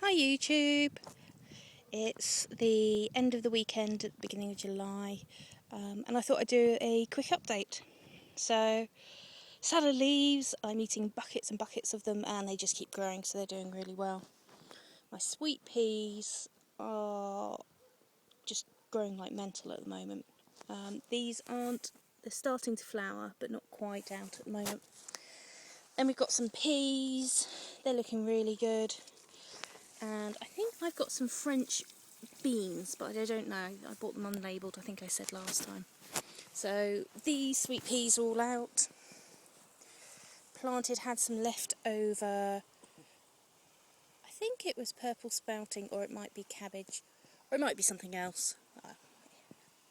Hi YouTube! It's the end of the weekend at the beginning of July, and I thought I'd do a quick update. So, salad leaves, I'm eating buckets and buckets of them, and they just keep growing, so they're doing really well. My sweet peas are just growing like mental at the moment. These aren't, they're starting to flower, but not quite out at the moment. Then we've got some peas, they're looking really good. And I think I've got some French beans, but I don't know. I bought them unlabelled, I think I said last time. So these sweet peas are all out. Planted, had some left over. I think it was purple sprouting, or it might be cabbage, or it might be something else.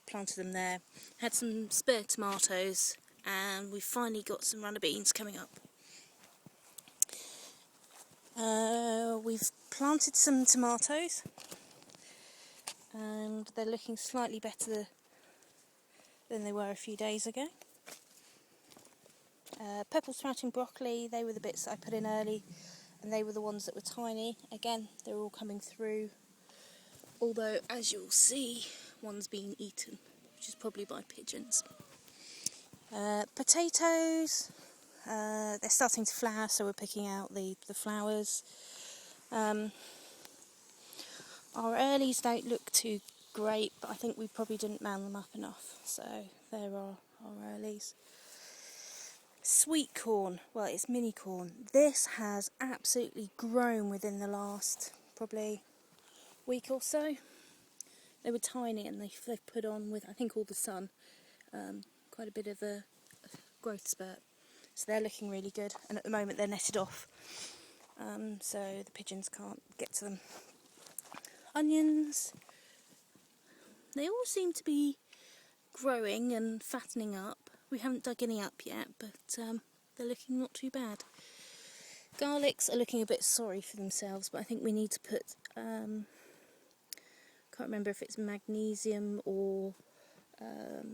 Planted them there. Had some spare tomatoes, and we've finally got some runner beans coming up. We've planted some tomatoes, and they're looking slightly better than they were a few days ago. Purple sprouting broccoli, they were the bits that I put in early, and they were the ones that were tiny. Again, they're all coming through, although as you'll see, one's been eaten, which is probably by pigeons. Potatoes, they're starting to flower, so we're picking out the flowers. Our earlies don't look too great, but I think we probably didn't man them up enough, so there are our earlies. Sweet corn, well, it's mini corn. This has absolutely grown within the last probably week or so. They were tiny, and they've put on, with I think all the sun, quite a bit of a growth spurt. So they're looking really good, and at the moment they're netted off, so the pigeons can't get to them. Onions, they all seem to be growing and fattening up. We haven't dug any up yet, but they're looking not too bad. Garlics are looking a bit sorry for themselves, but I think we need to put, can't remember if it's magnesium or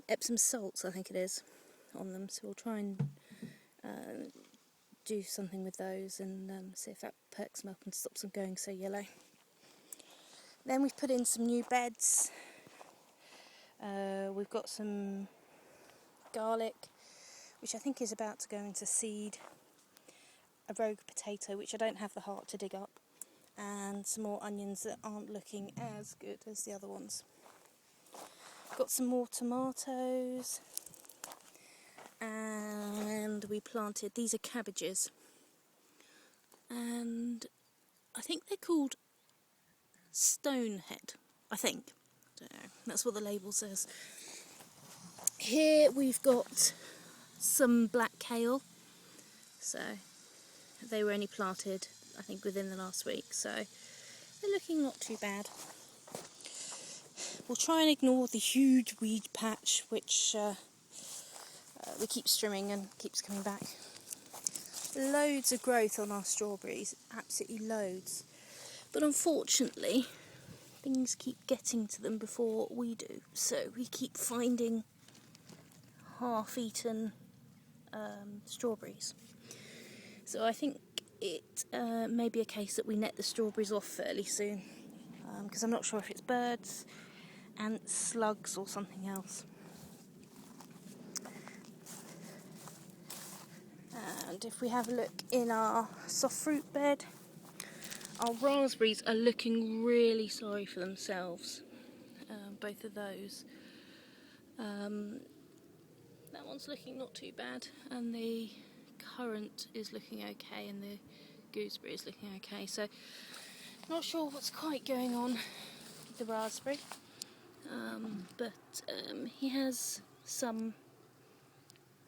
Epsom salts, I think it is, on them. So we'll try and do something with those and see if that perks them up and stops them going so yellow. Then we've put in some new beds. We've got some garlic, which I think is about to go into seed, a rogue potato, which I don't have the heart to dig up, and some more onions that aren't looking as good as the other ones. Got some more tomatoes, and we planted, these are cabbages, and I think they're called Stonehead, I think. I don't know, that's what the label says. Here we've got some black kale, so they were only planted I think within the last week, so they're looking not too bad. We'll try and ignore the huge weed patch which we keep strimming and keeps coming back. Loads of growth on our strawberries, absolutely loads, but unfortunately things keep getting to them before we do, so we keep finding half-eaten strawberries. So I think it may be a case that we net the strawberries off fairly soon, because I'm not sure if it's birds, ants, slugs or something else. And if we have a look in our soft fruit bed, our raspberries are looking really sorry for themselves, both of those. That one's looking not too bad, and the currant is looking okay, and the gooseberry is looking okay, so not sure what's quite going on with the raspberry, but he has some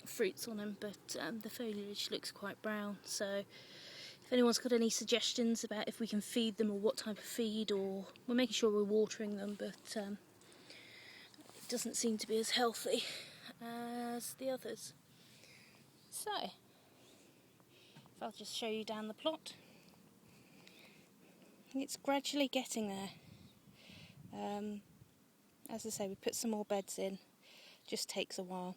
fruits on him, but the foliage looks quite brown, so if anyone's got any suggestions about if we can feed them or what type of feed, or we're making sure we're watering them, but it doesn't seem to be as healthy as the others. So, if I'll just show you down the plot, it's gradually getting there. As I say, we put some more beds in, just takes a while.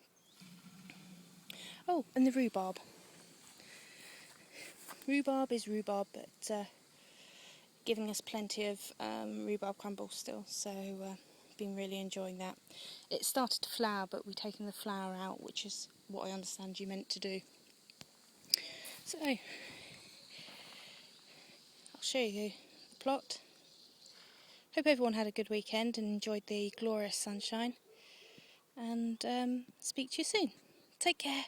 Oh, and the rhubarb. Rhubarb is rhubarb, but giving us plenty of rhubarb crumble still, so been really enjoying that. It started to flower, but we've taken the flower out, which is what I understand you meant to do. So I'll show you the plot. Hope everyone had a good weekend and enjoyed the glorious sunshine, and speak to you soon. Take care.